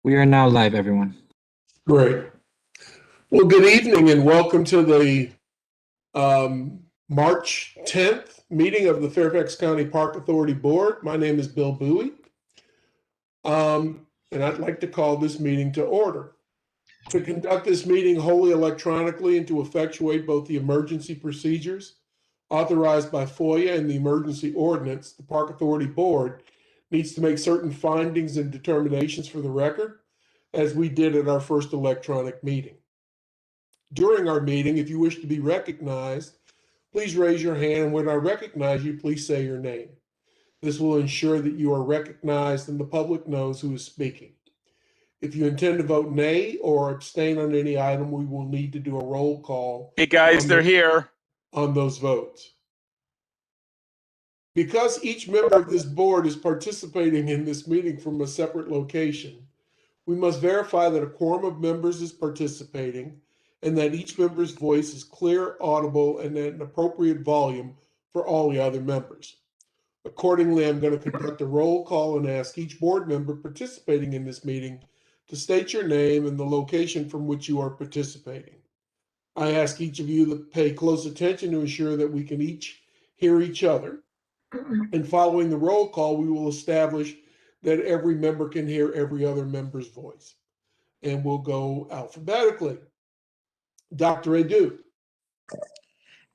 We are now live, everyone. Great. Well, good evening and welcome to the March 10th meeting of the Fairfax County Park Authority Board. My name is Bill Bowie, and I'd like to call this meeting to order. To conduct this meeting wholly electronically and to effectuate both the emergency procedures authorized by FOIA and the emergency ordinance, the Park Authority Board needs to make certain findings and determinations for the record, as we did at our first electronic meeting. During our meeting, if you wish to be recognized, please raise your hand, and when I recognize you, please say your name. This will ensure that you are recognized and the public knows who is speaking. If you intend to vote nay or abstain on any item, we will need to do a roll call. Hey guys, they're here. On those votes. Because each member of this board is participating in this meeting from a separate location, we must verify that a quorum of members is participating and that each member's voice is clear, audible, and at an appropriate volume for all the other members. Accordingly, I'm going to conduct a roll call and ask each board member participating in this meeting to state your name and the location from which you are participating. I ask each of you to pay close attention to ensure that we can each hear each other. And following the roll call, we will establish that every member can hear every other member's voice. And we'll go alphabetically. Dr. Adu.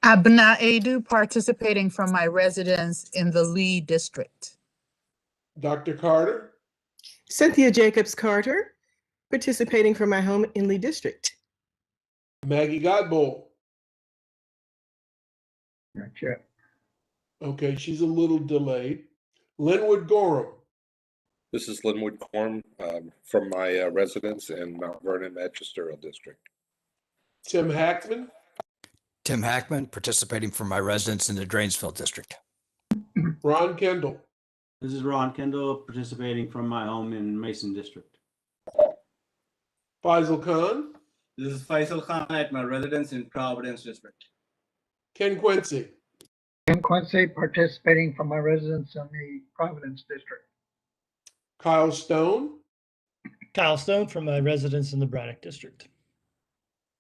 Abna Adu, participating from my residence in the Lee District. Dr. Carter. Cynthia Jacobs Carter, participating from my home in Lee District. Maggie Godbold. Not yet. Okay, she's a little delayed. Linwood Gorham. This is Linwood Gorham from my residence in Mount Vernon Magisterial District. Tim Hackman. Tim Hackman, participating from my residence in the Drainsville District. Ron Kendall. This is Ron Kendall, participating from my home in Mason District. Faisal Khan. This is Faisal Khan at my residence in Providence District. Ken Quincy. Ken Quincy, participating from my residence in the Providence District. Kyle Stone. Kyle Stone from my residence in the Braddock District.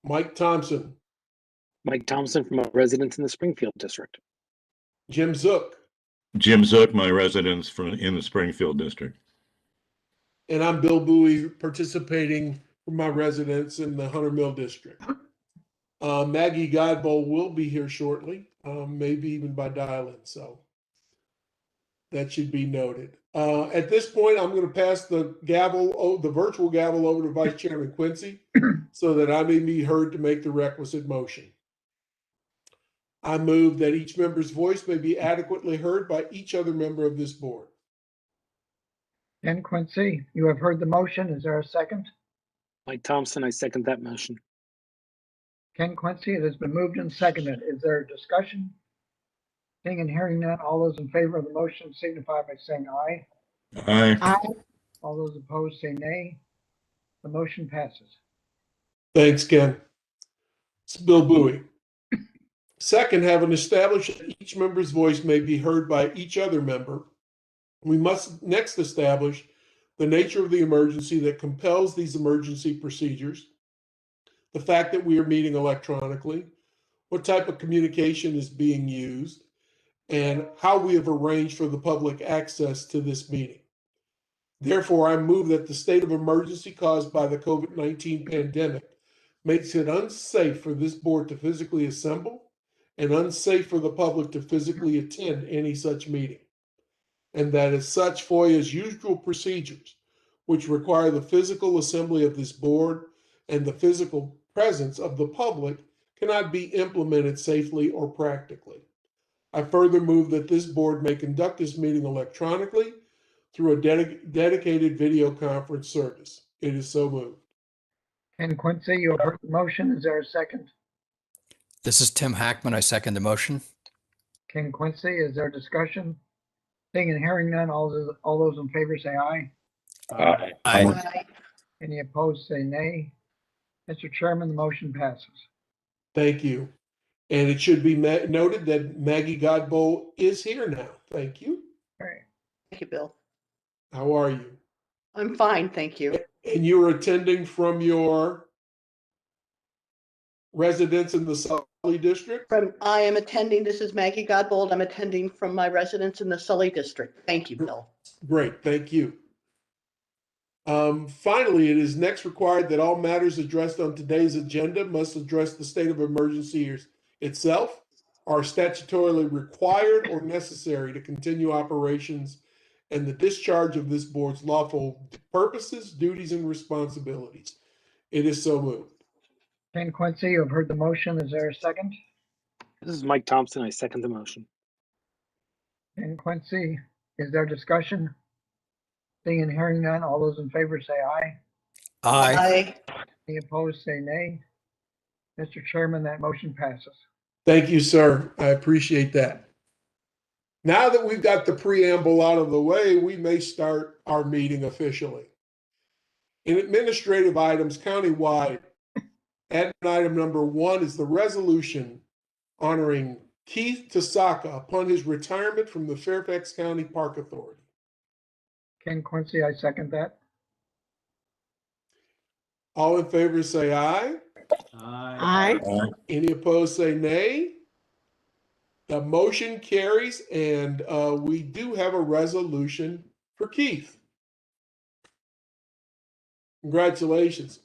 Mike Thompson. Mike Thompson from my residence in the Springfield District. Jim Zook. Jim Zook, my residence in the Springfield District. And I'm Bill Bowie, participating from my residence in the Hunter Mill District. Maggie Godbold will be here shortly, maybe even by dial-in, so that should be noted. At this point, I'm going to pass the gavel, the virtual gavel, over to Vice Chairman Quincy so that I may be heard to make the requisite motion. I move that each member's voice may be adequately heard by each other member of this board. Ken Quincy, you have heard the motion. Is there a second? Mike Thompson, I second that motion. Ken Quincy, it has been moved and seconded. Is there a discussion? Seeing and hearing none, all those in favor of the motion signify by saying aye. Aye. Aye. All those opposed say nay. The motion passes. Thanks, Ken. It's Bill Bowie. Second, having established that each member's voice may be heard by each other member, we must next establish the nature of the emergency that compels these emergency procedures, the fact that we are meeting electronically, what type of communication is being used, and how we have arranged for the public access to this meeting. Therefore, I move that the state of emergency caused by the COVID-19 pandemic makes it unsafe for this board to physically assemble and unsafe for the public to physically attend any such meeting. And that as such, FOIA's usual procedures, which require the physical assembly of this board and the physical presence of the public, cannot be implemented safely or practically. I further move that this board may conduct this meeting electronically through a dedicated video conference service. It is so moved. Ken Quincy, you have heard the motion. Is there a second? This is Tim Hackman. I second the motion. Ken Quincy, is there discussion? Seeing and hearing none, all those in favor say aye. Aye. Aye. Any opposed say nay. Mr. Chairman, the motion passes. Thank you. And it should be noted that Maggie Godbold is here now. Thank you. All right. Thank you, Bill. How are you? I'm fine, thank you. And you're attending from your residence in the Sully District? I am attending, this is Maggie Godbold. I'm attending from my residence in the Sully District. Thank you, Bill. Great, thank you. Finally, it is next required that all matters addressed on today's agenda must address the state of emergency itself, are statutorily required or necessary to continue operations and the discharge of this board's lawful purposes, duties, and responsibilities. It is so moved. Ken Quincy, you have heard the motion. Is there a second? This is Mike Thompson. I second the motion. Ken Quincy, is there discussion? Seeing and hearing none, all those in favor say aye. Aye. Any opposed, say nay. Mr. Chairman, that motion passes. Thank you, sir. I appreciate that. Now that we've got the preamble out of the way, we may start our meeting officially. In administrative items countywide, admin item number 1 is the resolution honoring Keith Tasaka upon his retirement from the Fairfax County Park Authority. Ken Quincy, I second that. All in favor say aye. Aye. Aye. Any opposed say nay. The motion carries, and we do have a resolution for Keith. Congratulations.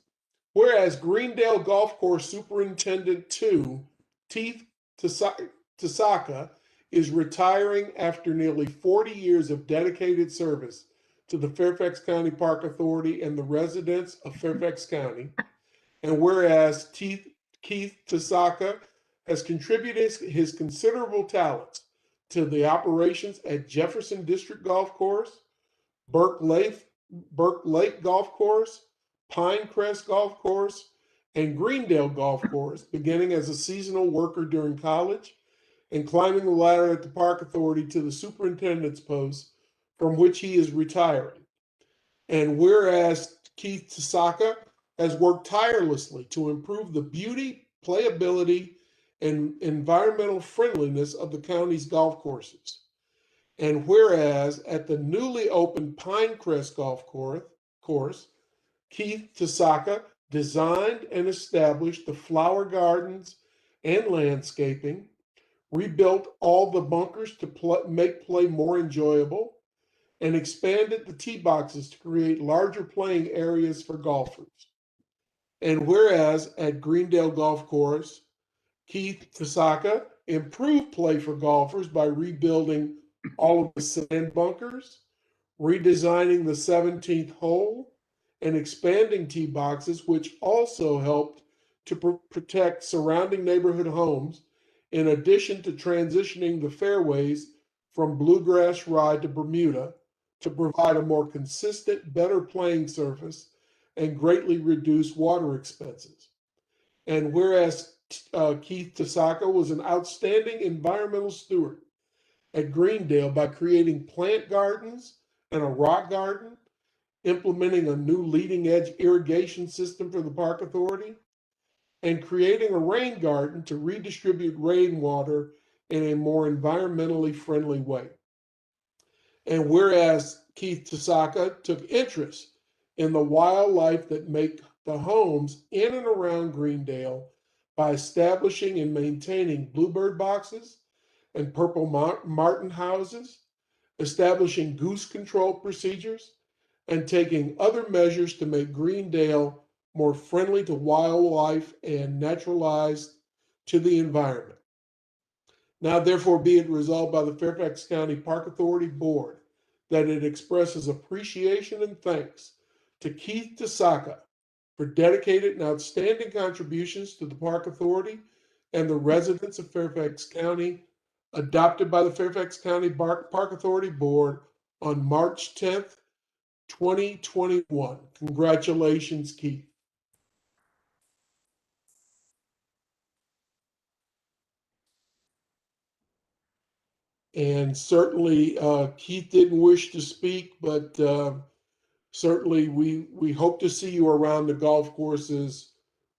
Whereas Greendale Golf Course Superintendent 2, Keith Tasaka, is retiring after nearly 40 years of dedicated service to the Fairfax County Park Authority and the residents of Fairfax County. And whereas Keith Tasaka has contributed his considerable talents to the operations at Jefferson District Golf Course, Burke Lake Golf Course, Pinecrest Golf Course, and Greendale Golf Course, beginning as a seasonal worker during college and climbing the ladder at the Park Authority to the superintendent's post, from which he is retiring. And whereas Keith Tasaka has worked tirelessly to improve the beauty, playability, and environmental friendliness of the county's golf courses. And whereas at the newly opened Pinecrest Golf Course, Keith Tasaka designed and established the flower gardens and landscaping, rebuilt all the bunkers to make play more enjoyable, and expanded the tee boxes to create larger playing areas for golfers. And whereas at Greendale Golf Course, Keith Tasaka improved play for golfers by rebuilding all of the sand bunkers, redesigning the 17th hole, and expanding tee boxes, which also helped to protect surrounding neighborhood homes, in addition to transitioning the fairways from bluegrass ride to Bermuda to provide a more consistent, better playing surface and greatly reduce water expenses. And whereas Keith Tasaka was an outstanding environmental steward at Greendale by creating plant gardens and a rock garden, implementing a new leading edge irrigation system for the Park Authority, and creating a rain garden to redistribute rainwater in a more environmentally friendly way. And whereas Keith Tasaka took interest in the wildlife that make the homes in and around Greendale by establishing and maintaining bluebird boxes and purple martin houses, establishing goose control procedures, and taking other measures to make Greendale more friendly to wildlife and naturalized to the environment. Now, therefore, be it resolved by the Fairfax County Park Authority Board that it expresses appreciation and thanks to Keith Tasaka for dedicated and outstanding contributions to the Park Authority and the residents of Fairfax County, adopted by the Fairfax County Park Authority Board on March 10th, 2021. Congratulations, Keith. And certainly Keith didn't wish to speak, but certainly we hope to see you around the golf courses.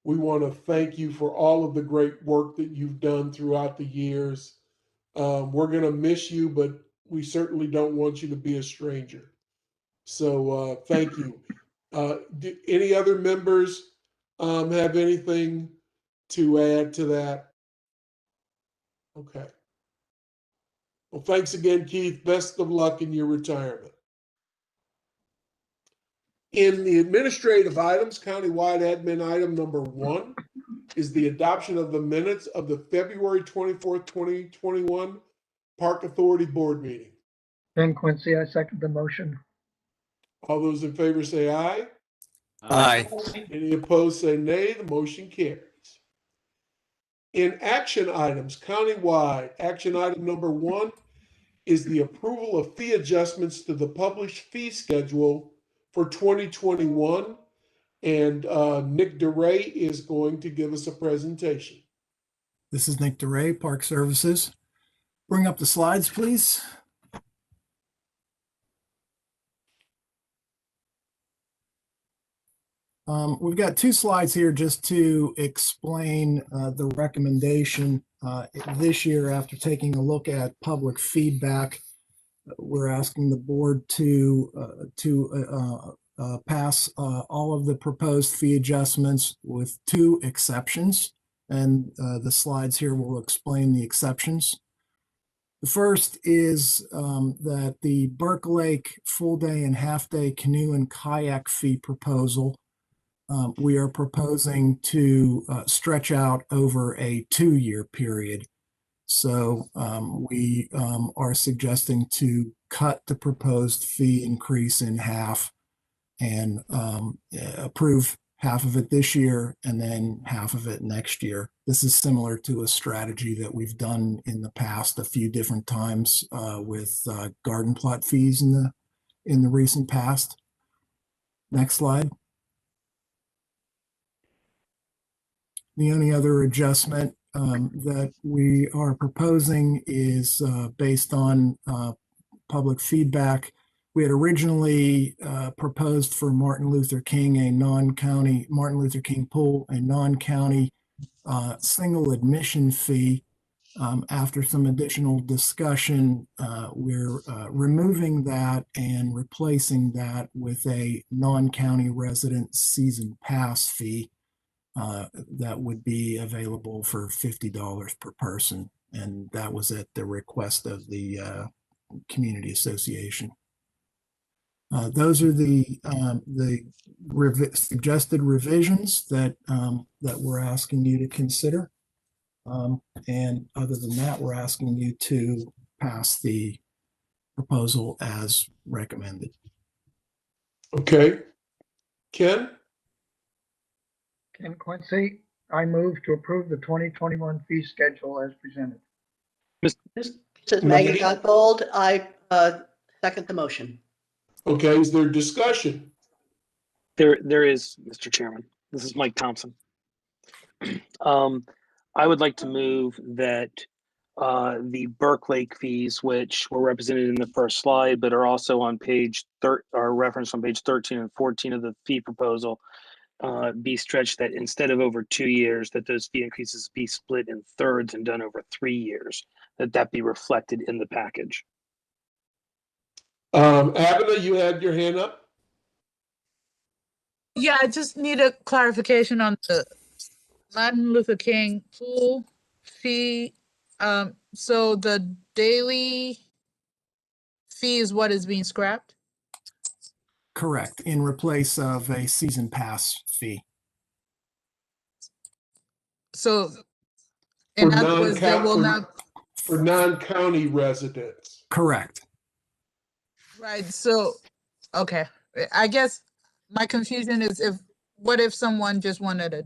We want to thank you for all of the great work that you've done throughout the years. We're going to miss you, but we certainly don't want you to be a stranger. So thank you. Do any other members have anything to add to that? Okay. Well, thanks again, Keith. Best of luck in your retirement. In the administrative items, countywide admin item number 1 is the adoption of the minutes of the February 24th, 2021 Park Authority Board meeting. Ken Quincy, I second the motion. All those in favor say aye. Aye. Any opposed say nay. The motion carries. In action items, countywide, action item number 1 is the approval of fee adjustments to the published fee schedule for 2021. And Nick DeRay is going to give us a presentation. This is Nick DeRay, Park Services. Bring up the slides, please. We've got 2 slides here just to explain the recommendation this year. After taking a look at public feedback, we're asking the board to pass all of the proposed fee adjustments with 2 exceptions, and the slides here will explain the exceptions. The first is that the Burke Lake full day and half day canoe and kayak fee proposal, we are proposing to stretch out over a 2-year period. So we are suggesting to cut the proposed fee increase in half and approve half of it this year and then half of it next year. This is similar to a strategy that we've done in the past a few different times with garden plot fees in the recent past. Next slide. The only other adjustment that we are proposing is based on public feedback. We had originally proposed for Martin Luther King pool, a non-county single admission fee. After some additional discussion, we're removing that and replacing that with a non-county resident season pass fee that would be available for $50 per person. And that was at the request of the community association. Those are the suggested revisions that we're asking you to consider. And other than that, we're asking you to pass the proposal as recommended. Okay. Ken? Ken Quincy, I move to approve the 2021 fee schedule as presented. This is Maggie Godbold. I second the motion. Okay, is there discussion? There is, Mr. Chairman. This is Mike Thompson. I would like to move that the Burke Lake fees, which were represented in the first slide, but are also on are referenced on page 13 and 14 of the fee proposal, be stretched that instead of over 2 years, that those fee increases be split in thirds and done over 3 years, that be reflected in the package. Abena, you had your hand up? Yeah, I just need a clarification on the Martin Luther King pool fee. So the daily fee is what is being scrapped? Correct, in replace of a season pass fee. So in other words, there will not. For non-county residents. Correct. Right, so, okay. I guess my confusion is what if someone just wanted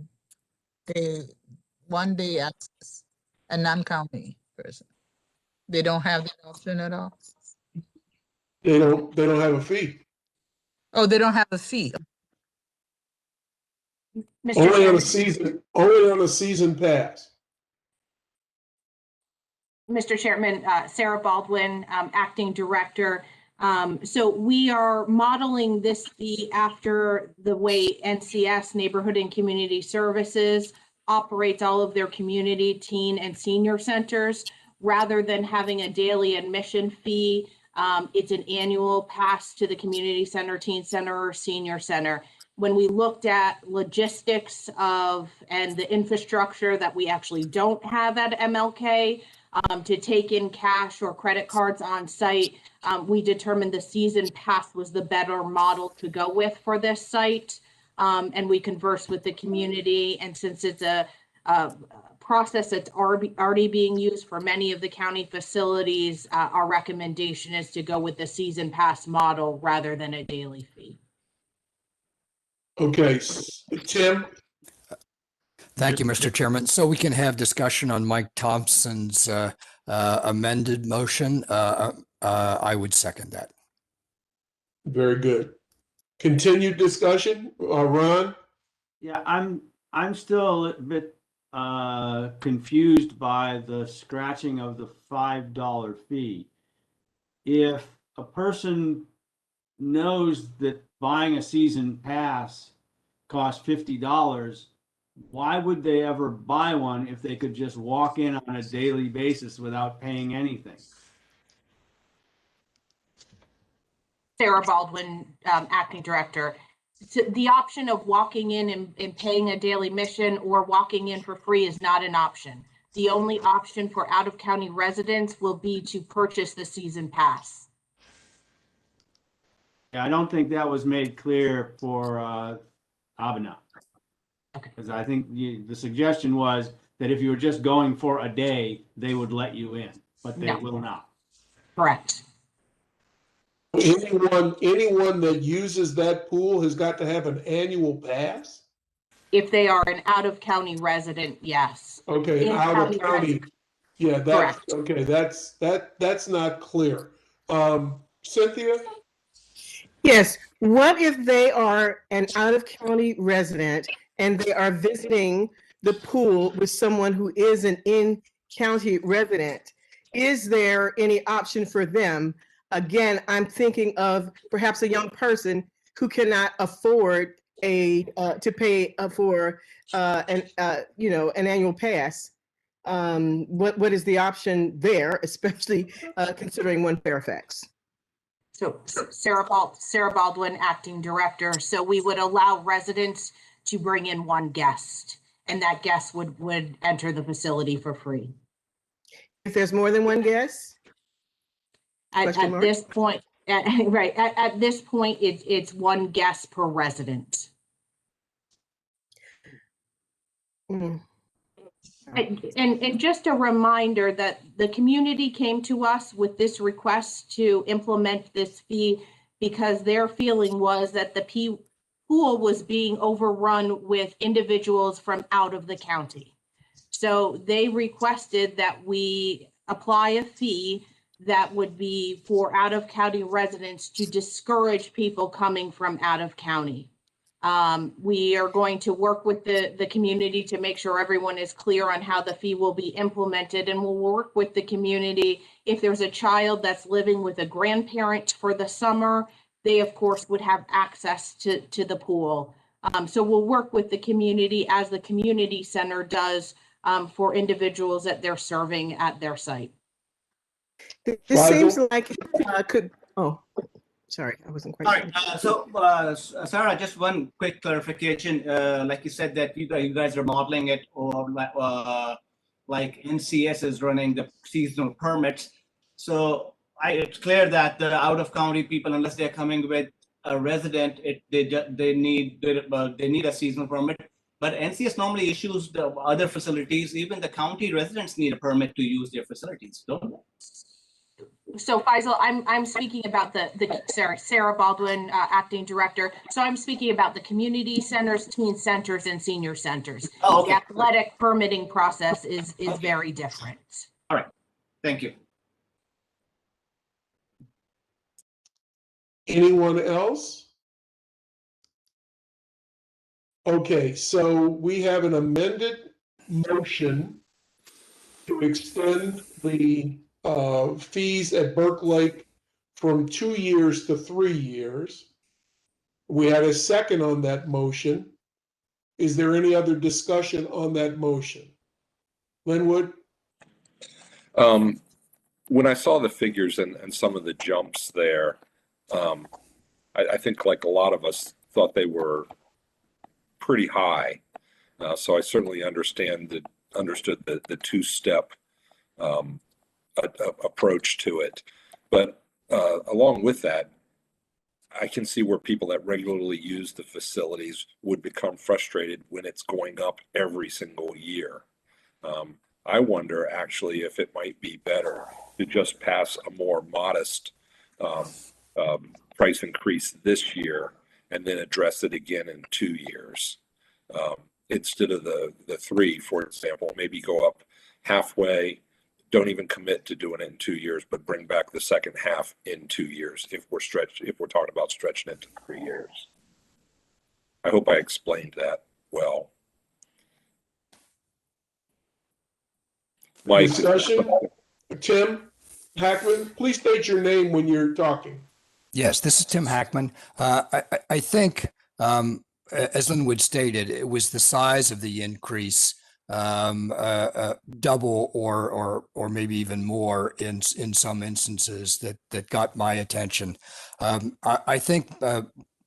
a 1 day access, a non-county person? They don't have that option at all? They don't have a fee. Oh, they don't have a fee. Only on a season pass. Mr. Chairman, Sarah Baldwin, Acting Director. So we are modeling this fee after the way NCS, Neighborhood and Community Services, operates all of their community, teen, and senior centers. Rather than having a daily admission fee, It's an annual pass to the community center, teen center, or senior center. When we looked at logistics and the infrastructure that we actually don't have at MLK, to take in cash or credit cards on site, we determined the season pass was the better model to go with for this site. And we conversed with the community, and since it's a process that's already being used for many of the county facilities, our recommendation is to go with the season pass model rather than a daily fee. Okay, Tim? Thank you, Mr. Chairman. So we can have discussion on Mike Thompson's amended motion. I would second that. Very good. Continued discussion, Ron? Yeah, I'm still a bit confused by the scratching of the $5 fee. If a person knows that buying a season pass costs $50, why would they ever buy one if they could just walk in on a daily basis without paying anything? Sarah Baldwin, acting director. So the option of walking in and paying a daily mission or walking in for free is not an option. The only option for out-of-county residents will be to purchase the season pass. Yeah, I don't think that was made clear for Abena. Okay. Because I think the suggestion was that if you were just going for a day, they would let you in, but they will not. Correct. Anyone that uses that pool has got to have an annual pass? If they are an out-of-county resident, yes. Okay, out of county. Yeah, that's Correct. okay. That's not clear. Cynthia? Yes. What if they are an out-of-county resident and they are visiting the pool with someone who is an in-county resident? Is there any option for them? Again, I'm thinking of perhaps a young person who cannot afford to pay for an annual pass. What is the option there, especially considering one Fairfax? So Sarah Baldwin, acting director. So we would allow residents to bring in one guest, and that guest would enter the facility for free. If there's more than one guest? At this point, right, at this point, it's one guest per resident. Mm. And just a reminder that the community came to us with this request to implement this fee because their feeling was that the pool was being overrun with individuals from out of the county. So they requested that we apply a fee that would be for out-of-county residents to discourage people coming from out of county. We are going to work with the community to make sure everyone is clear on how the fee will be implemented, and we'll work with the community. If there's a child that's living with a grandparent for the summer, they of course would have access to the pool. So we'll work with the community as the community center does for individuals that they're serving at their site. This seems like sorry, I wasn't quite. All right. Sarah, just one quick clarification. Like you said that you guys are modeling it, or like NCS is running the seasonal permits. So it's clear that the out-of-county people, unless they're coming with a resident, they need a seasonal permit. But NCS normally issues the other facilities. Even the county residents need a permit to use their facilities, don't they? So Faisal, I'm speaking about Sarah Baldwin, acting director. So I'm speaking about the community centers, teen centers, and senior centers. Oh, okay. The athletic permitting process is very different. All right, thank you. Anyone else? Okay, so we have an amended motion to extend the fees at Burke Lake from 2 years to 3 years. We had a second on that motion. Is there any other discussion on that motion? Linwood? when I saw the figures and some of the jumps there, I think like a lot of us thought they were pretty high. So I certainly understood the two-step approach to it. But along with that, I can see where people that regularly use the facilities would become frustrated when it's going up every single year. I wonder actually if it might be better to just pass a more modest price increase this year and then address it again in 2 years. Instead of the 3, for example, maybe go up halfway, don't even commit to doing it in 2 years, but bring back the second half in 2 years if we're talking about stretching it to 3 years. I hope I explained that well. Mike. Discussion? Tim Hackman, please state your name when you're talking. Yes, this is Tim Hackman. I think, as Linwood stated, it was the size of the increase, double or maybe even more in some instances that got my attention. I think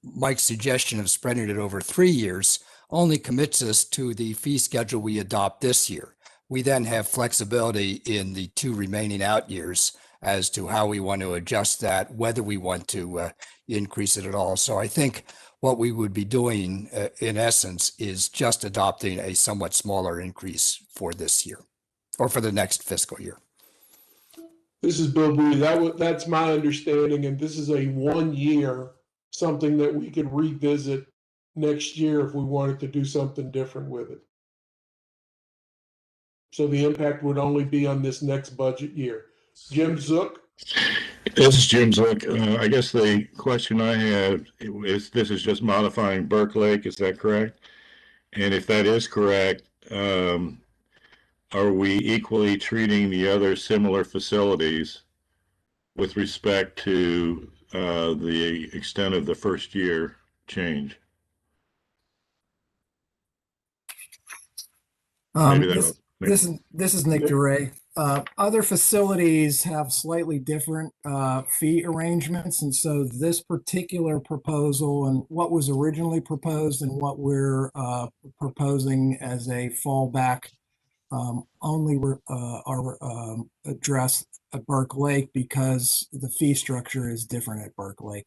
Mike's suggestion of spreading it over 3 years only commits us to the fee schedule we adopt this year. We then have flexibility in the 2 remaining out years as to how we want to adjust that, whether we want to increase it at all. So I think what we would be doing in essence is just adopting a somewhat smaller increase for this year or for the next fiscal year. This is Bill Bowie. That's my understanding, and this is a 1 year, something that we could revisit next year if we wanted to do something different with it. So the impact would only be on this next budget year. Jim Zook? This is Jim Zook. I guess the question I have is, this is just modifying Burke Lake, is that correct? And if that is correct, are we equally treating the other similar facilities with respect to the extent of the first year change? This is Nick DeRay. Other facilities have slightly different fee arrangements, and so this particular proposal and what was originally proposed and what we're proposing as a fallback only are addressed at Burke Lake because the fee structure is different at Burke Lake.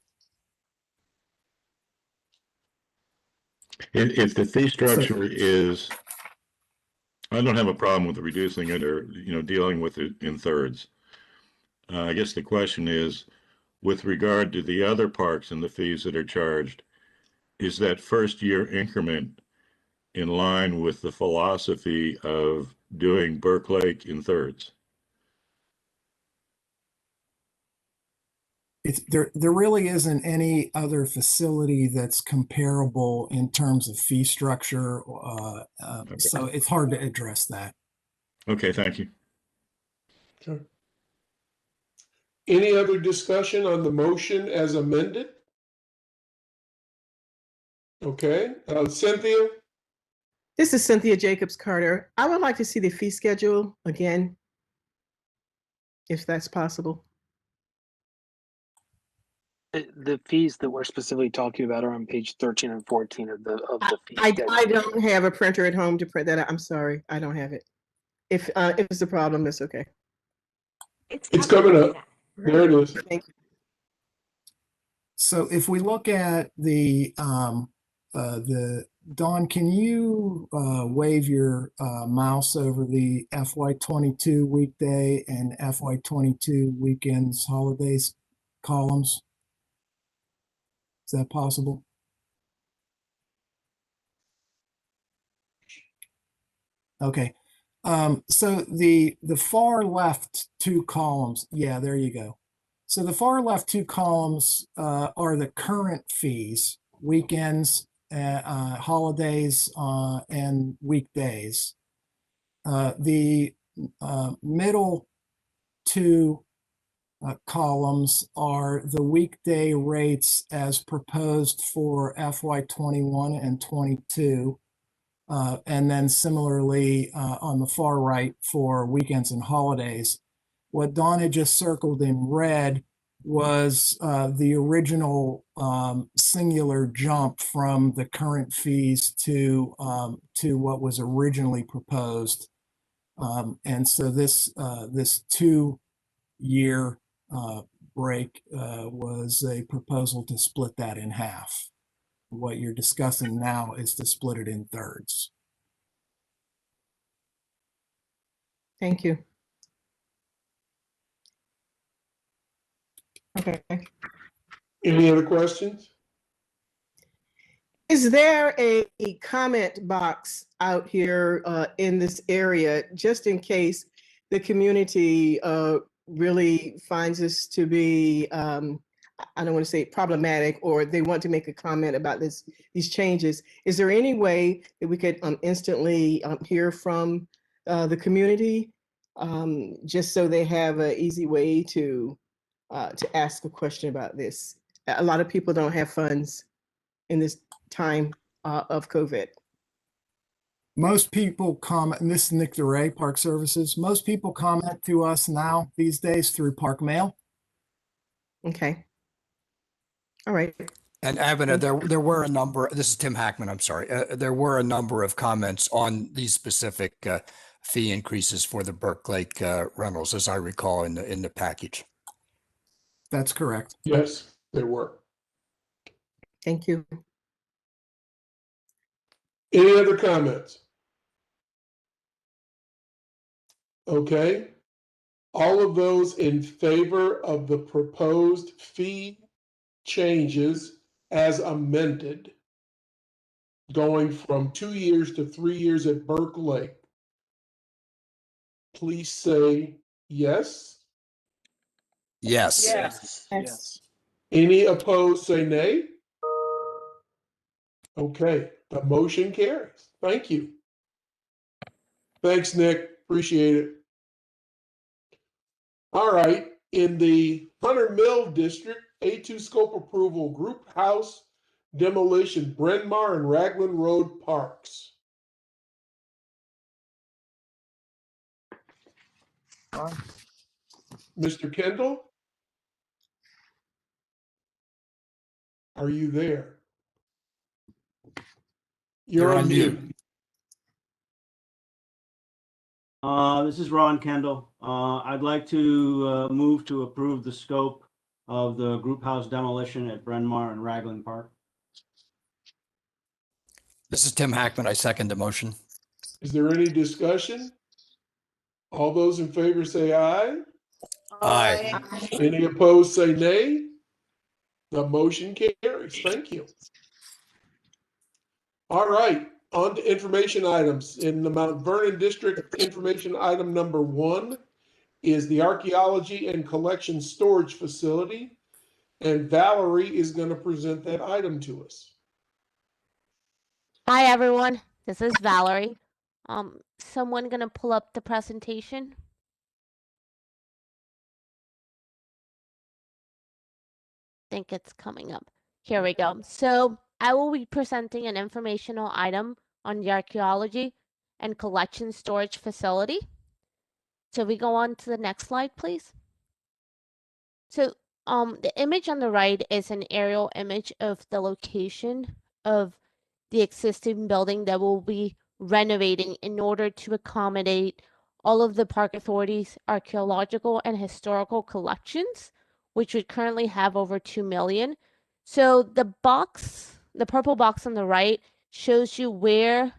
If the fee structure is, I don't have a problem with reducing it or, dealing with it in thirds. I guess the question is, with regard to the other parks and the fees that are charged, is that first year increment in line with the philosophy of doing Burke Lake in thirds? There really isn't any other facility that's comparable in terms of fee structure, Okay. so it's hard to address that. Okay, thank you. Sure. Any other discussion on the motion as amended? Okay, Cynthia? This is Cynthia Jacobs Carter. I would like to see the fee schedule again, if that's possible. The fees that we're specifically talking about are on page 13 and 14 of the fee schedule. I don't have a printer at home to print that out. I'm sorry, I don't have it. If it's a problem, it's okay. It's coming up. There it is. Thank you. So if we look at the Dawn, can you wave your mouse over the FY22 weekday and FY22 weekends, holidays columns? Is that possible? Okay. So the far left 2 columns, yeah, there you go. So the far left 2 columns are the current fees, weekends, holidays, and weekdays. The middle 2 columns are the weekday rates as proposed for FY21 and 22. And then similarly on the far right for weekends and holidays. What Donna just circled in red was the original singular jump from the current fees to what was originally proposed. And so this 2-year break was a proposal to split that in half. What you're discussing now is to split it in thirds. Thank you. Okay. Any other questions? Is there a comment box out here in this area, just in case the community really finds this to be, I don't want to say problematic, or they want to make a comment about these changes? Is there any way that we could instantly hear from the community, just so they have an easy way to ask a question about this? A lot of people don't have funds in this time of COVID. Most people comment, and this is Nick DeRay, Park Services. Most people comment to us now these days through Park Mail. Okay. All right. And Avena, there were a number, this is Tim Hackman, I'm sorry. There were a number of comments on these specific fee increases for the Burke Lake rentals, as I recall in the package. That's correct. Yes, there were. Thank you. Any other comments? Okay. All of those in favor of the proposed fee changes as amended, going from 2 years to 3 years at Burke Lake, please say yes. Yes. Yes. Yes. Any opposed, say nay. Okay, the motion carries. Thank you. Thanks, Nick. Appreciate it. All right, in the Hunter Mill District, A2 scope approval, group house demolition, Bryn Mawr and Raglan Road Parks. Mr. Kendall? Are you there? You're on mute. This is Ron Kendall. I'd like to move to approve the scope of the group house demolition at Bryn Mawr and Raglan Park. This is Tim Hackman. I second the motion. Is there any discussion? All those in favor say aye. Aye. Any opposed say nay. The motion carries. Thank you. All right, on to information items. In the Mount Vernon District, information item number 1 is the Archaeology and Collection Storage Facility. And Valerie is going to present that item to us. Hi, everyone. This is Valerie. Someone gonna pull up the presentation? Think it's coming up. Here we go. So I will be presenting an informational item on the Archaeology and Collection Storage Facility. So we go on to the next slide, please. So the image on the right is an aerial image of the location of the existing building that we'll be renovating in order to accommodate all of the Park Authority's archaeological and historical collections, which would currently have over 2 million. So the purple box on the right shows you where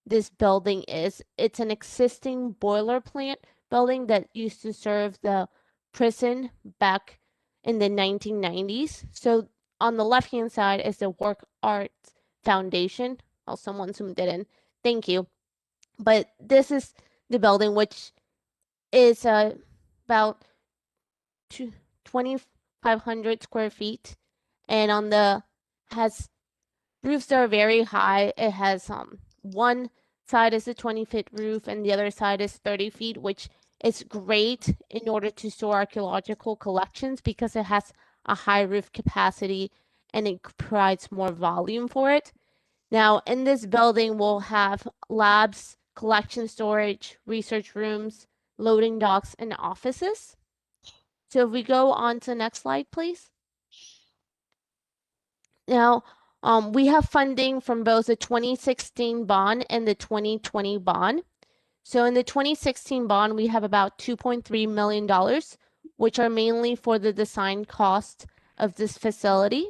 this building is. It's an existing boiler plant building that used to serve the prison back in the 1990s. So on the left-hand side is the Work Arts Foundation. Oh, someone zoomed it in. Thank you. But this is the building, which is about 2,500 square feet, and has roofs that are very high. It has one side is a 20-foot roof, and the other side is 30 feet, which is great in order to store archaeological collections because it has a high roof capacity and it provides more volume for it. Now, in this building, we'll have labs, collection storage, research rooms, loading docks, and offices. So if we go on to the next slide, please. Now, we have funding from both the 2016 bond and the 2020 bond. So in the 2016 bond, we have about $2.3 million, which are mainly for the design cost of this facility.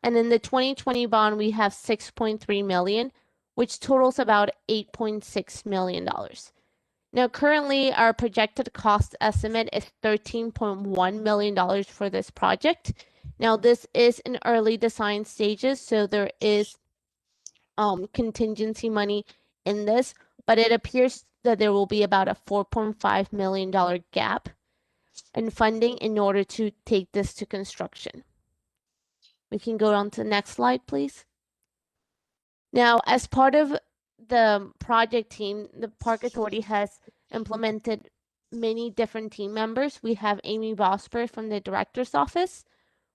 And in the 2020 bond, we have 6.3 million, which totals about $8.6 million. Now, currently, our projected cost estimate is $13.1 million for this project. Now, this is in early design stages, so there is contingency money in this, but it appears that there will be about a $4.5 million gap in funding in order to take this to construction. We can go on to the next slide, please. Now, as part of the project team, the Park Authority has implemented many different team members. We have Amy Bosper from the director's office.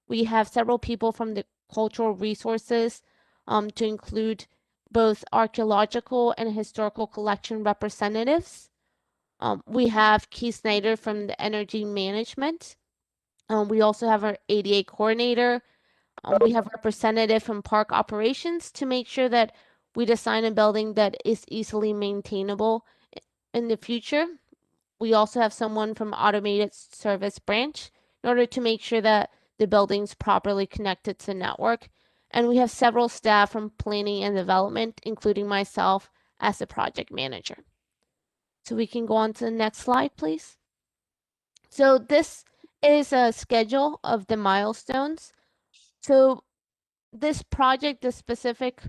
We have several people from the cultural resources, to include both archaeological and historical collection representatives. We have Keith Snyder from the energy management. We also have our ADA coordinator. We have representative from park operations to make sure that we design a building that is easily maintainable in the future. We also have someone from automated service branch in order to make sure that the building's properly connected to the network. And we have several staff from planning and development, including myself as the project manager. So we can go on to the next slide, please. So this is a schedule of the milestones. So this project, the specific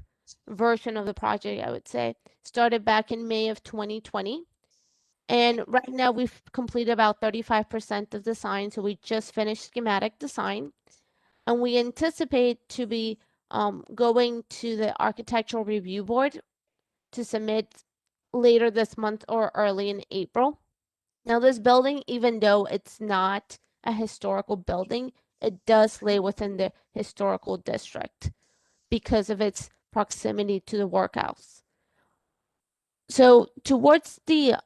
version of the project, I would say, started back in May of 2020. And right now we've completed about 35% of design. So we just finished schematic design. And we anticipate to be going to the Architectural Review Board to submit later this month or early in April. Now, this building, even though it's not a historical building, it does lay within the historical district because of its proximity to the workhouse. So towards the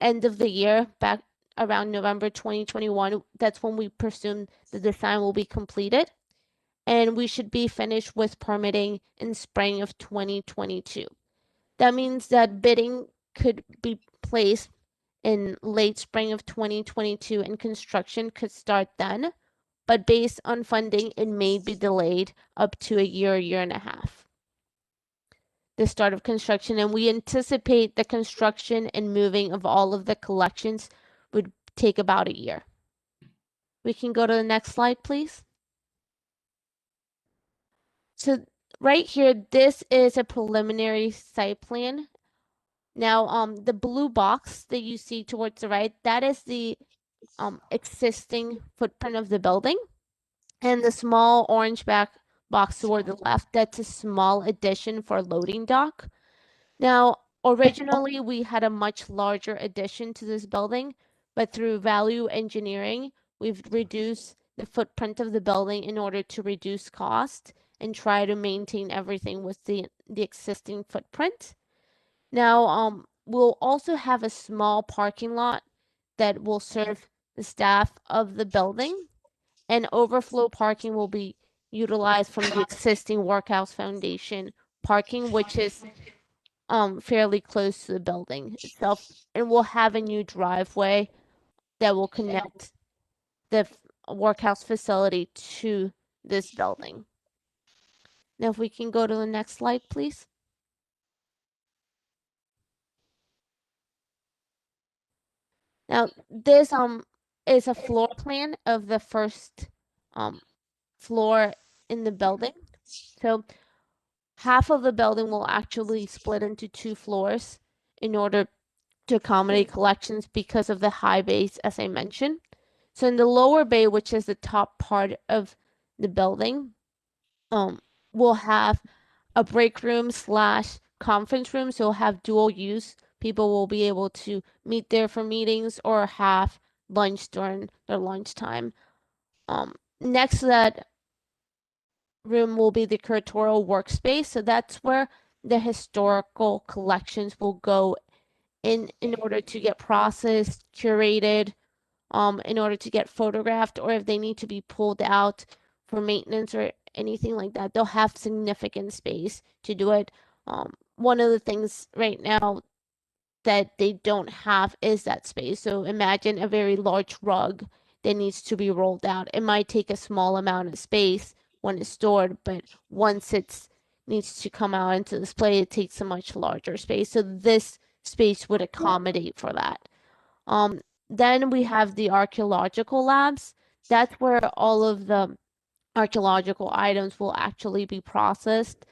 end of the year, back around November 2021, that's when we presume the design will be completed. And we should be finished with permitting in spring of 2022. That means that bidding could be placed in late spring of 2022 and construction could start then. But based on funding, it may be delayed up to a year and a half. The start of construction, and we anticipate the construction and moving of all of the collections would take about a year. We can go to the next slide, please. So right here, this is a preliminary site plan. Now, the blue box that you see towards the right, that is the existing footprint of the building. And the small orange box toward the left, that's a small addition for a loading dock. Now, originally, we had a much larger addition to this building, but through value engineering, we've reduced the footprint of the building in order to reduce cost and try to maintain everything with the existing footprint. Now, we'll also have a small parking lot that will serve the staff of the building, and overflow parking will be utilized from the existing workhouse foundation parking, which is fairly close to the building itself, and we'll have a new driveway that will connect the workhouse facility to this building. Now, if we can go to the next slide, please. Now, this is a floor plan of the first floor in the building. So half of the building will actually split into 2 floors in order to accommodate collections because of the high bays, as I mentioned. So in the lower bay, which is the top part of the building, we'll have a break room / conference room. So we'll have dual use. People will be able to meet there for meetings or have lunch during their lunchtime. Next to that room will be the curatorial workspace. So that's where the historical collections will go in order to get processed, curated, in order to get photographed, or if they need to be pulled out for maintenance or anything like that, they'll have significant space to do it. One of the things right now that they don't have is that space. So imagine a very large rug that needs to be rolled out. It might take a small amount of space when it's stored, but once it needs to come out into display, it takes a much larger space. So this space would accommodate for that. Then we have the archaeological labs. That's where all of the archaeological items will actually be processed.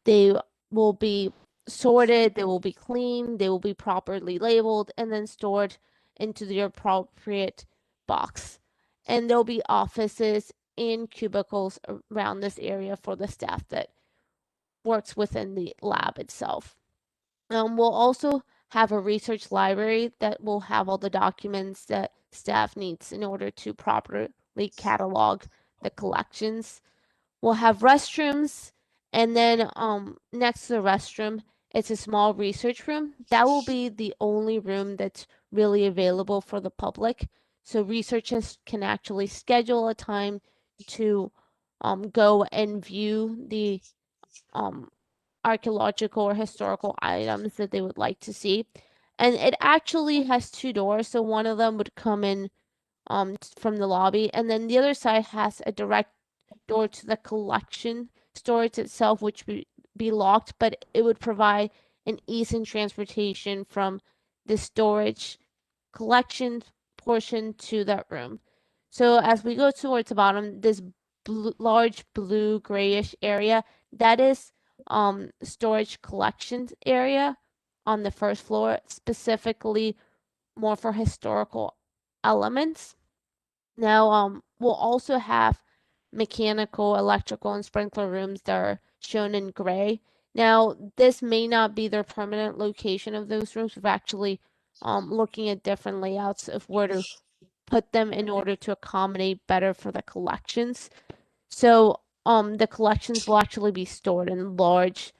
They will be sorted, they will be cleaned, they will be properly labeled, and then stored into the appropriate box. And there'll be offices and cubicles around this area for the staff that works within the lab itself. We'll also have a research library that will have all the documents that staff needs in order to properly catalog the collections. We'll have restrooms, and then next to the restroom, it's a small research room. That will be the only room that's really available for the public. So researchers can actually schedule a time to go and view the archaeological or historical items that they would like to see. And it actually has two doors, so one of them would come in from the lobby, and then the other side has a direct door to the collection storage itself, which would be locked, but it would provide an ease in transportation from the storage collection portion to that room. So as we go towards the bottom, this large blue grayish area, that is storage collections area on the first floor, specifically more for historical elements. Now, we'll also have mechanical, electrical, and sprinkler rooms that are shown in gray. Now, this may not be the permanent location of those rooms. We're actually looking at different layouts of where to put them in order to accommodate better for the collections. So, the collections will actually be stored in large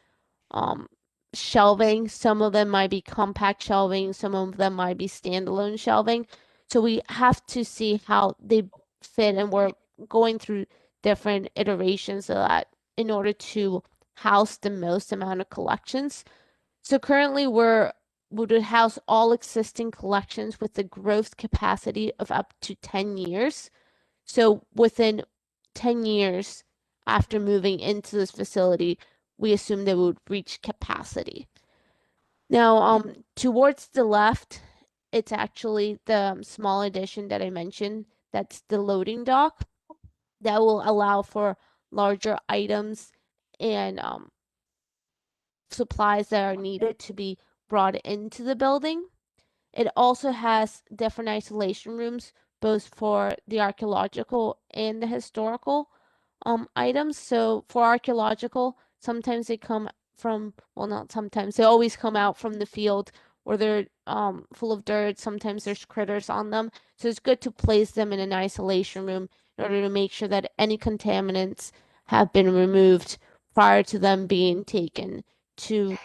shelving. Some of them might be compact shelving, some of them might be standalone shelving. So we have to see how they fit, and we're going through different iterations of that in order to house the most amount of collections. So currently we would house all existing collections with the gross capacity of up to 10 years. So within 10 years after moving into this facility, we assume they would reach capacity. Now, towards the left, it's actually the small addition that I mentioned. That's the loading dock that will allow for larger items and supplies that are needed to be brought into the building. It also has different isolation rooms, both for the archaeological and the historical items. So for archaeological, sometimes they come from, well, not sometimes, they always come out from the field where they're full of dirt. Sometimes there's critters on them. So it's good to place them in an isolation room in order to make sure that any contaminants have been removed prior to them being taken to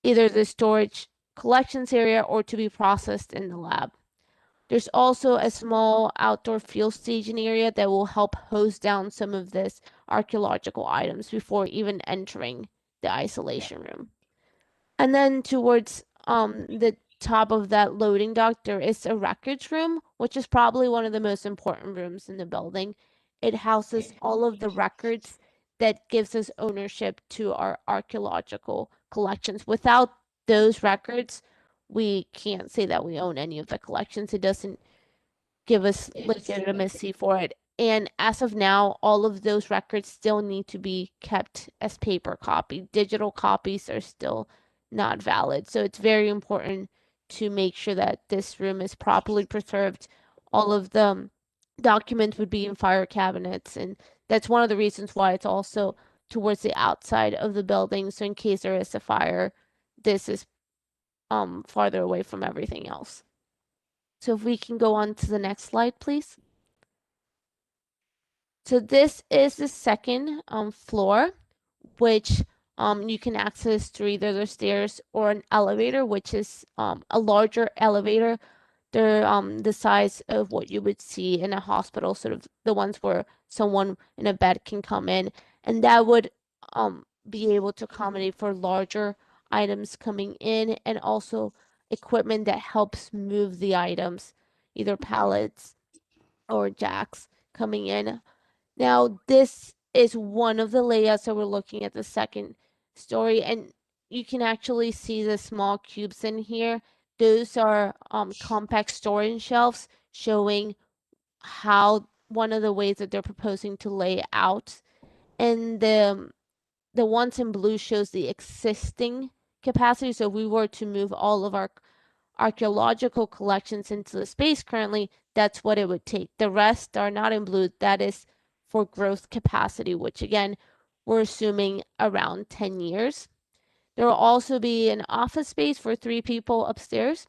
either the storage collections area or to be processed in the lab. There's also a small outdoor field staging area that will help hose down some of this archaeological items before even entering the isolation room. And then towards the top of that loading dock, there is a records room, which is probably one of the most important rooms in the building. It houses all of the records that gives us ownership to our archaeological collections. Without those records, we can't say that we own any of the collections. It doesn't give us legitimacy for it. And as of now, all of those records still need to be kept as paper copy. Digital copies are still not valid. So it's very important to make sure that this room is properly preserved. All of the documents would be in fire cabinets, and that's one of the reasons why it's also towards the outside of the building. So in case there is a fire, this is farther away from everything else. So if we can go on to the next slide, please. So this is the second floor, which you can access through either the stairs or an elevator, which is a larger elevator They're the size of what you would see in a hospital, sort of the ones where someone in a bed can come in, and that would be able to accommodate for larger items coming in, and also equipment that helps move the items, either pallets or jacks coming in. Now, this is one of the layouts that we're looking at the second story, and you can actually see the small cubes in here. Those are compact storage shelves showing how one of the ways that they're proposing to lay out. And the ones in blue shows the existing capacity. So if we were to move all of our archaeological collections into the space currently, that's what it would take. The rest are not in blue. That is for growth capacity, which again, we're assuming around 10 years. There will also be an office space for 3 people upstairs.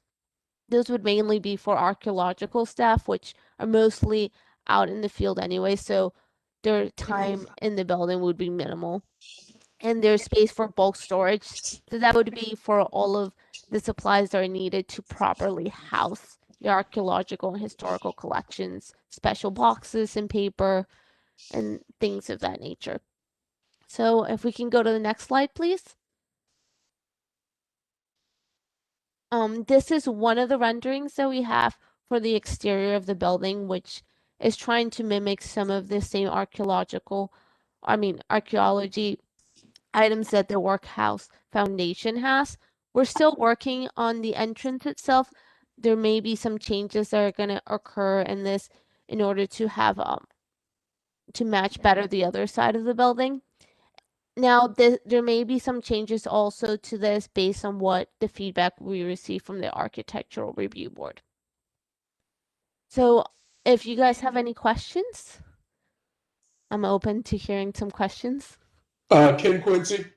Those would mainly be for archaeological staff, which are mostly out in the field anyway, so their time in the building would be minimal. And there's space for bulk storage, so that would be for all of the supplies that are needed to properly house the archaeological and historical collections, special boxes and paper, and things of that nature. So if we can go to the next slide, please. This is one of the renderings that we have for the exterior of the building, which is trying to mimic some of the same archaeology items that the workhouse foundation has. We're still working on the entrance itself. There may be some changes that are going to occur in this in order to have to match better the other side of the building. Now, there may be some changes also to this based on what the feedback we receive from the Architectural Review Board. So if you guys have any questions, I'm open to hearing some questions. Ken Quincy?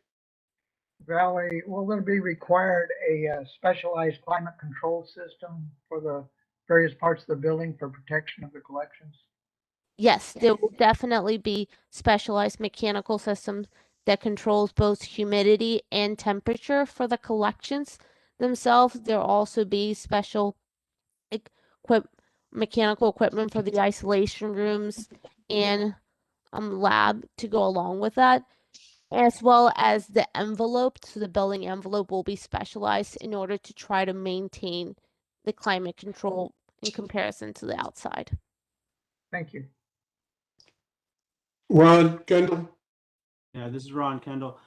Valerie, will there be required a specialized climate control system for the various parts of the building for protection of the collections? Yes, there will definitely be specialized mechanical systems that controls both humidity and temperature for the collections themselves. There'll also be special mechanical equipment for the isolation rooms and lab to go along with that, as well as the envelope. So the building envelope will be specialized in order to try to maintain the climate control in comparison to the outside. Thank you. Ron Kendall? Yeah, this is Ron Kendall.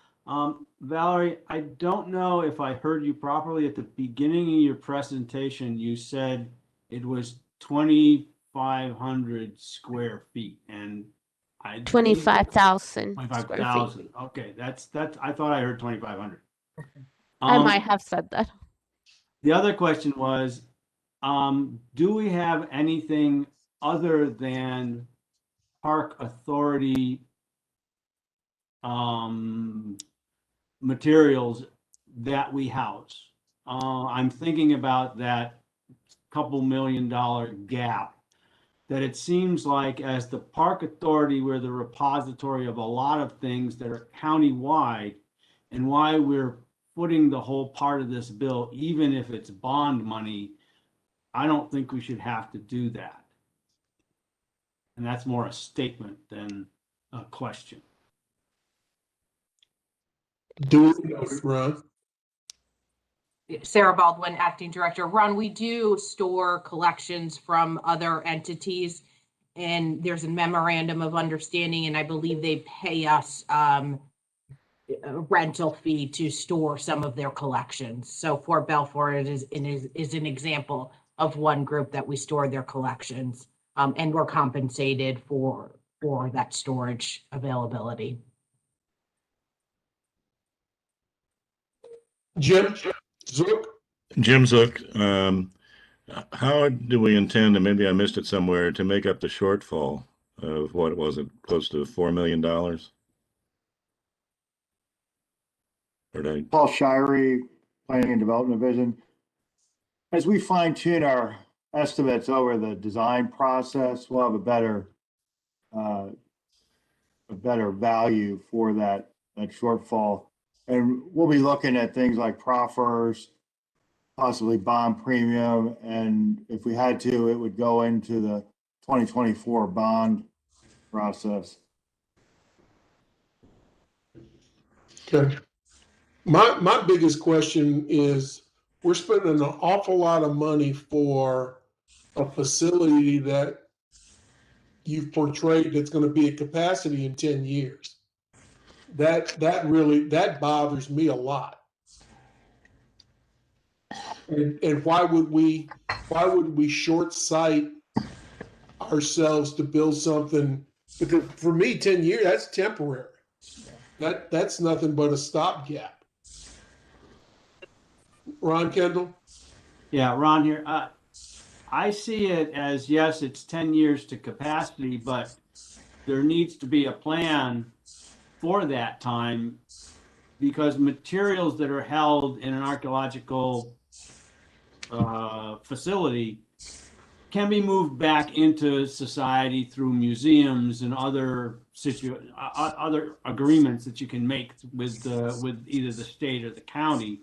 Valerie, I don't know if I heard you properly at the beginning of your presentation. You said it was 2,500 square feet, and 25,000 square feet. 25,000. Okay, that's. I thought I heard 2,500. I might have said that. The other question was, do we have anything other than park authority materials that we house? I'm thinking about that couple $1 million gap that it seems like as the park authority, we're the repository of a lot of things that are county-wide, and why we're footing the whole part of this bill, even if it's bond money, I don't think we should have to do that. And that's more a statement than a question. Ron. Sarah Baldwin, Acting Director. Ron, we do store collections from other entities, and there's a memorandum of understanding, and I believe they pay us a rental fee to store some of their collections. So Fort Belfort is an example of one group that we store their collections, and we're compensated for that storage availability. Jim Zook? Jim Zook, how do we intend, and maybe I missed it somewhere, to make up the shortfall of what was it, close to $4 million? Paul Shirey, Planning and Development Division. As we fine tune our estimates over the design process, we'll have a better value for that shortfall. And we'll be looking at things like proffers, possibly bond premium, and if we had to, it would go into the 2024 bond process. Okay. My biggest question is, we're spending an awful lot of money for a facility that you've portrayed that's going to be at capacity in 10 years. That bothers me a lot. And why would we short sight ourselves to build something? Because for me, 10 years, that's temporary. That's nothing but a stopgap. Ron Kendall? Yeah, Ron here. I see it as, yes, it's 10 years to capacity, but there needs to be a plan for that time, because materials that are held in an archaeological facility can be moved back into society through museums and other other agreements that you can make with either the state or the county.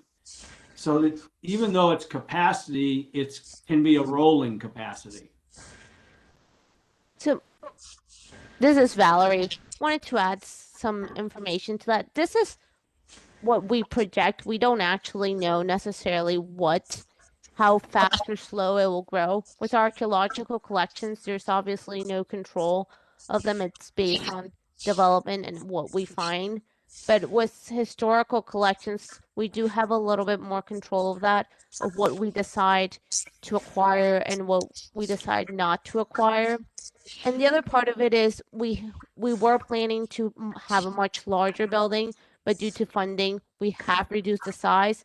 So that even though it's capacity, it can be a rolling capacity. So this is Valerie. Wanted to add some information to that. This is what we project. We don't actually know necessarily how fast or slow it will grow. With archaeological collections, there's obviously no control of them. It's based on development and what we find. But with historical collections, we do have a little bit more control of that, of what we decide to acquire and what we decide not to acquire. And the other part of it is we were planning to have a much larger building, but due to funding, we have reduced the size.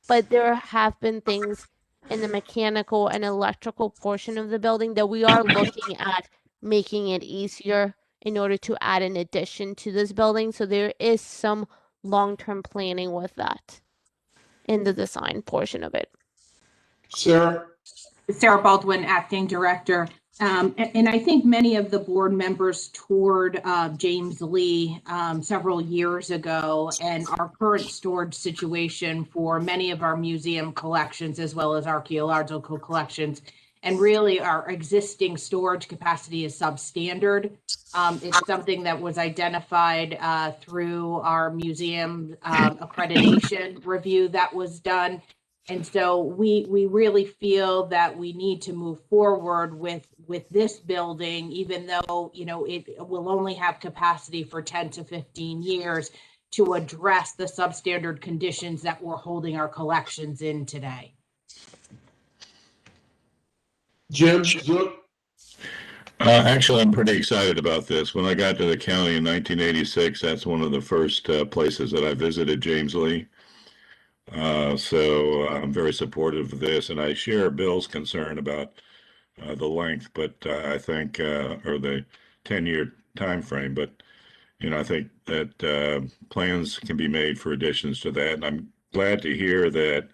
But there have been things in the mechanical and electrical portion of the building that we are looking at making it easier in order to add an addition to this building. So there is some long-term planning with that in the design portion of it. Sarah? Sarah Baldwin, Acting Director. And I think many of the board members toured James Lee several years ago, and our current storage situation for many of our museum collections as well as archaeological collections. And really our existing storage capacity is substandard. It's something that was identified through our museum accreditation review that was done. And so we really feel that we need to move forward with this building, even though, you know, it will only have capacity for 10 to 15 years to address the substandard conditions that we're holding our collections in today. Jim Zook? Actually, I'm pretty excited about this. When I got to the county in 1986, that's one of the first places that I visited James Lee. So I'm very supportive of this, and I share Bill's concern about the length, but I think, or the 10-year time frame. But you know, I think that plans can be made for additions to that, and I'm glad to hear that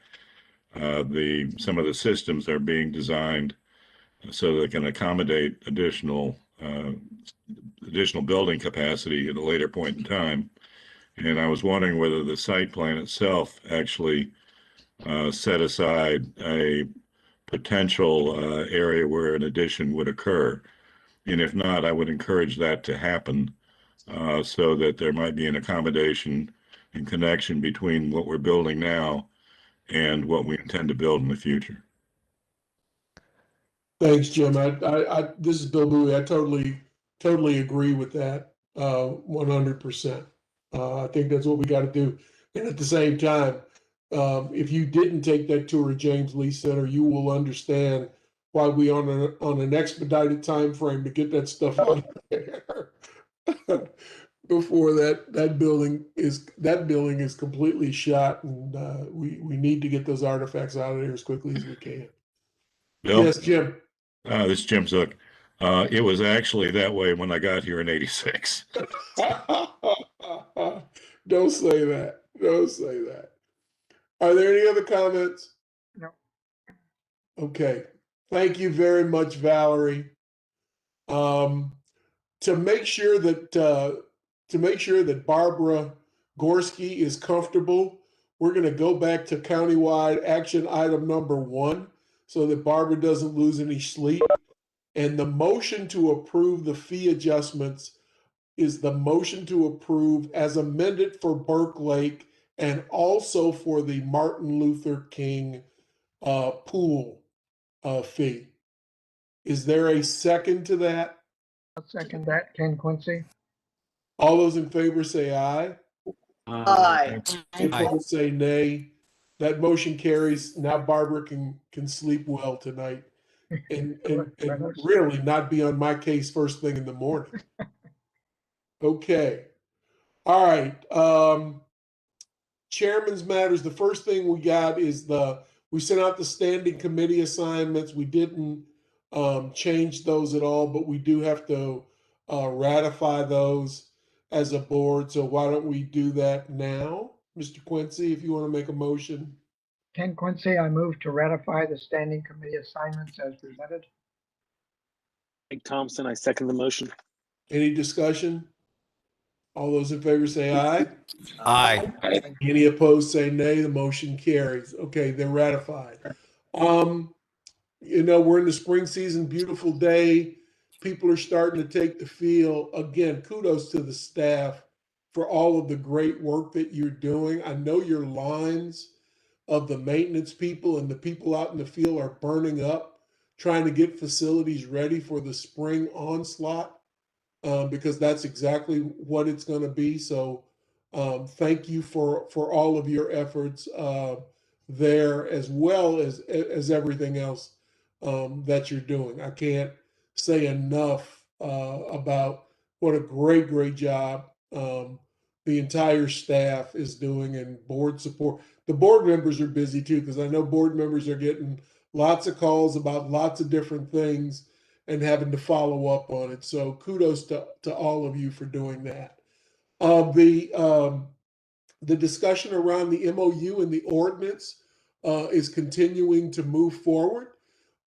some of the systems are being designed so they can accommodate additional building capacity at a later point in time. And I was wondering whether the site plan itself actually set aside a potential area where an addition would occur. And if not, I would encourage that to happen so that there might be an accommodation and connection between what we're building now and what we intend to build in the future. Thanks, Jim. This is Bill Bowie. I totally agree with that 100%. I think that's what we got to do. And at the same time, if you didn't take that tour of James Lee Center, you will understand why we on an expedited time frame to get that stuff out of there before that building is completely shot, and we need to get those artifacts out of there as quickly as we can. Bill? Yes, Jim. This is Jim Zook. It was actually that way when I got here in '86. Don't say that. Don't say that. Are there any other comments? No. Okay. Thank you very much, Valerie. To make sure that Barbara Gorski is comfortable, we're going to go back to countywide action item number 1 so that Barbara doesn't lose any sleep. And the motion to approve the fee adjustments is the motion to approve as amended for Burke Lake and also for the Martin Luther King pool fee. Is there a second to that? I'll second that, Ken Quincy. All those in favor say aye. Aye. Opposed say nay. That motion carries. Now Barbara can sleep well tonight and really not be on my case first thing in the morning. Okay. All right. Chairman's matters. The first thing we got is we sent out the standing committee assignments. We didn't change those at all, but we do have to ratify those as a board. So why don't we do that now? Mr. Quincy, if you want to make a motion. Ken Quincy, I move to ratify the standing committee assignments as presented. Mike Thompson, I second the motion. Any discussion? All those in favor say aye. Aye. Any opposed say nay. The motion carries. Okay, they're ratified. We're in the spring season, beautiful day. People are starting to take the field. Again, kudos to the staff for all of the great work that you're doing. I know your lines of the maintenance people and the people out in the field are burning up, trying to get facilities ready for the spring onslaught, because that's exactly what it's going to be. So thank you for all of your efforts there, as well as everything else that you're doing. I can't say enough about what a great job the entire staff is doing, and board support. The board members are busy too, because I know board members are getting lots of calls about lots of different things and having to follow up on it. So kudos to all of you for doing that. The discussion around the MOU and the ordinance is continuing to move forward.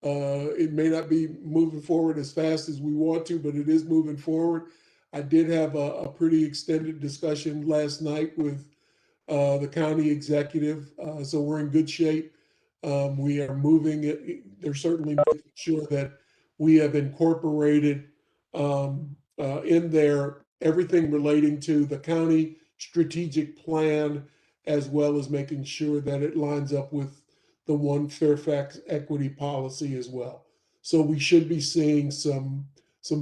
It may not be moving forward as fast as we want to, but it is moving forward. I did have a pretty extended discussion last night with the county executive, so we're in good shape. We are moving it. They're certainly making sure that we have incorporated in there everything relating to the county strategic plan, as well as making sure that it lines up with the One Fairfax equity policy as well. So we should be seeing some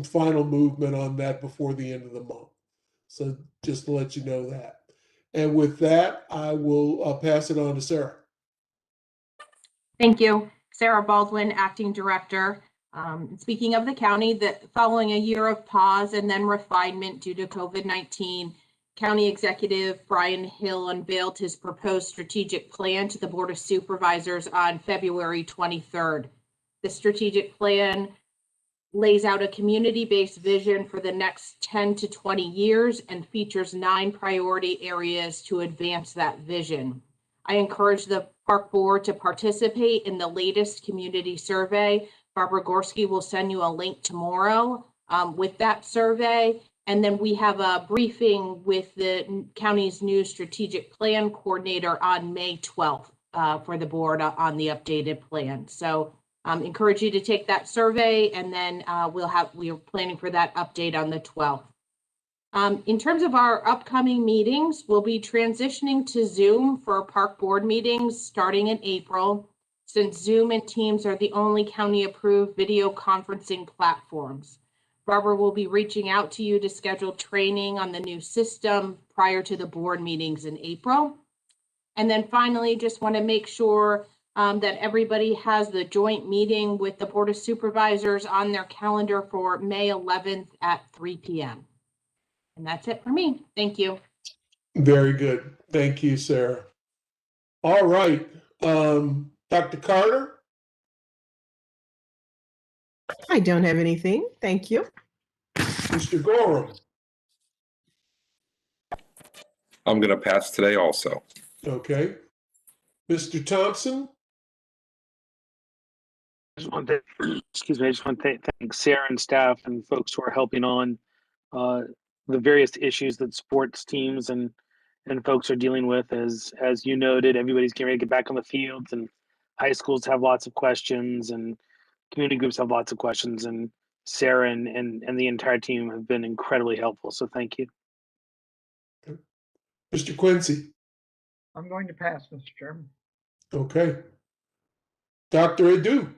final movement on that before the end of the month. So just to let you know that. And with that, I will pass it on to Sarah. Thank you. Sarah Baldwin, Acting Director. Speaking of the county, that following a year of pause and then refinement due to COVID-19, County Executive Brian Hill unveiled his proposed strategic plan to the Board of Supervisors on February 23rd. The strategic plan lays out a community-based vision for the next 10 to 20 years and features 9 priority areas to advance that vision. I encourage the Park Board to participate in the latest community survey. Barbara Gorski will send you a link tomorrow with that survey. And then we have a briefing with the county's new strategic plan coordinator on May 12th for the board on the updated plan. So encourage you to take that survey, and then we are planning for that update on the 12th. In terms of our upcoming meetings, we'll be transitioning to Zoom for park board meetings starting in April, since Zoom and Teams are the only county-approved video conferencing platforms. Barbara will be reaching out to you to schedule training on the new system prior to the board meetings in April. And then finally, just want to make sure that everybody has the joint meeting with the Board of Supervisors on their calendar for May 11th at 3 p.m. And that's it for me. Thank you. Very good. Thank you, Sarah. All right. Dr. Carter? I don't have anything. Thank you. Mr. Gorham? I'm going to pass today also. Okay. Mr. Thompson? I just want to thank Sarah and staff and folks who are helping on the various issues that sports teams and and folks are dealing with. As you noted, everybody's getting ready to get back on the fields, and high schools have lots of questions, and community groups have lots of questions. And Sarah and the entire team have been incredibly helpful. So thank you. Mr. Quincy. I'm going to pass, Mr. Chairman. Okay. Dr. Adu.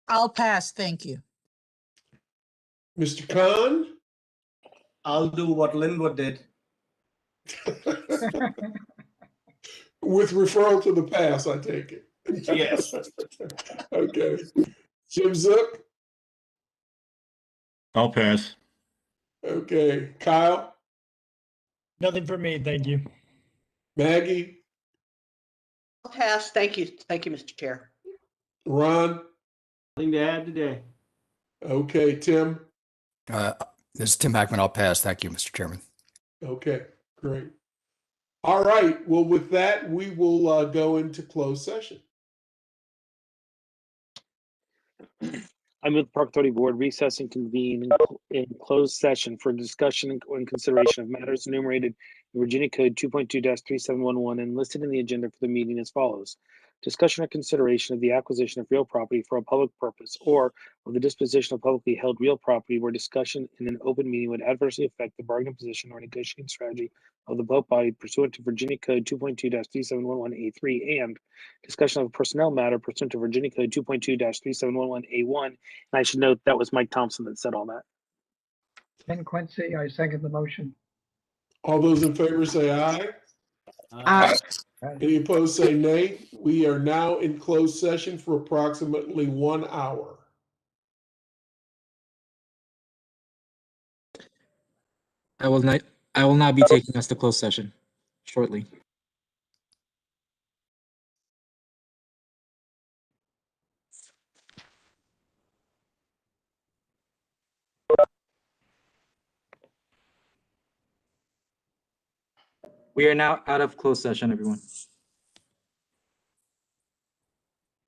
I'll pass, thank you. Mr. Khan. I'll do what Linwood did. With referral to the past, I take it. Yes. Okay. Jim Zook. I'll pass. Okay. Kyle. Nothing for me, thank you. Maggie. I'll pass. Thank you. Thank you, Mr. Chair. Ron. Nothing to add today. Okay. Tim. This is Tim Hackman. I'll pass. Thank you, Mr. Chairman. Okay. Great. All right. Well, with that, we will go into closed session. I move the Park Authority Board recess and convene in closed session for discussion and consideration of matters enumerated in Virginia Code 2.2-3711 and listed in the agenda for the meeting as follows. Discussion or consideration of the acquisition of real property for a public purpose or of the disposition of publicly held real property where discussion in an open meeting would adversely affect the bargaining position or negotiating strategy of the public body pursuant to Virginia Code 2.2-3711A3 and discussion of a personnel matter pursuant to Virginia Code 2.2-3711A1. And I should note that was Mike Thompson that said all that. Ken Quincy, I second the motion. All those in favor say aye. Aye. Any opposed say nay. We are now in closed session for approximately 1 hour. I will not be taking us to closed session shortly. We are now out of closed session, everyone.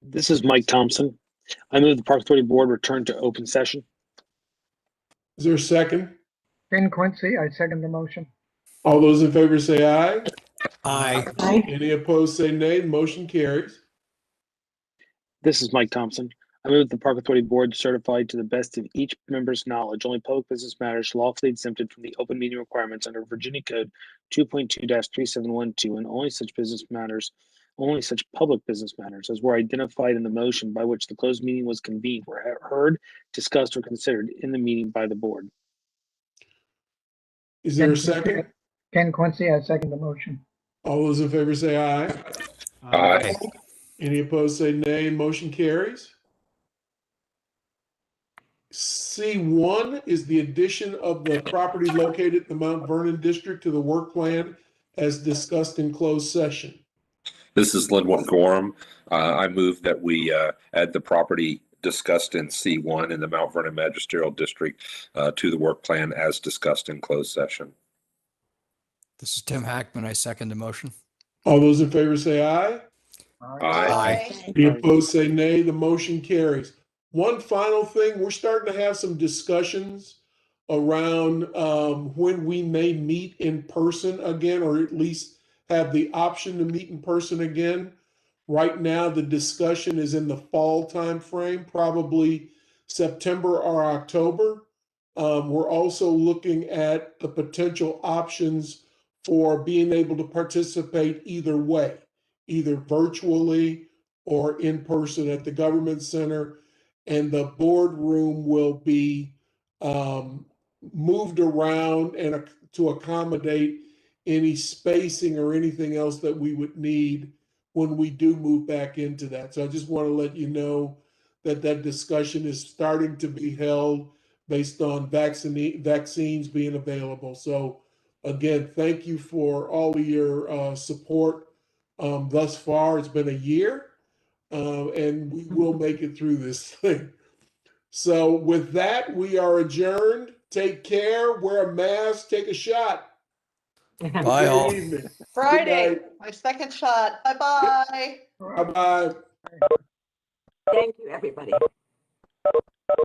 This is Mike Thompson. I move the Park Authority Board return to open session. Is there a second? Ken Quincy, I second the motion. All those in favor say aye. Aye. Any opposed say nay. Motion carries. This is Mike Thompson. I move the Park Authority Board certify to the best of each member's knowledge only public business matters lawfully exempted from the open meeting requirements under Virginia Code 2.2-3712 and only such public business matters as were identified in the motion by which the closed meeting was convened were heard, discussed, or considered in the meeting by the board. Is there a second? Ken Quincy, I second the motion. All those in favor say aye. Aye. Any opposed say nay. Motion carries. C1 is the addition of the property located in the Mount Vernon district to the work plan as discussed in closed session. This is Linwood Gorham. I move that we add the property discussed in C1 in the Mount Vernon Magisterial District to the work plan as discussed in closed session. This is Tim Hackman. I second the motion. All those in favor say aye. Aye. Any opposed say nay. The motion carries. One final thing, we're starting to have some discussions around when we may meet in person again, or at least have the option to meet in person again. Right now, the discussion is in the fall time frame, probably September or October. We're also looking at the potential options for being able to participate either way, either virtually or in person at the government center. And the boardroom will be moved around and to accommodate any spacing or anything else that we would need when we do move back into that. So I just want to let you know that that discussion is starting to be held based on vaccines being available. So again, thank you for all of your support thus far. It's been a year. And we will make it through this thing. So with that, we are adjourned. Take care, wear a mask, take a shot. Bye all. Good evening. Friday, my second shot. Bye-bye. Bye-bye. Thank you, everybody.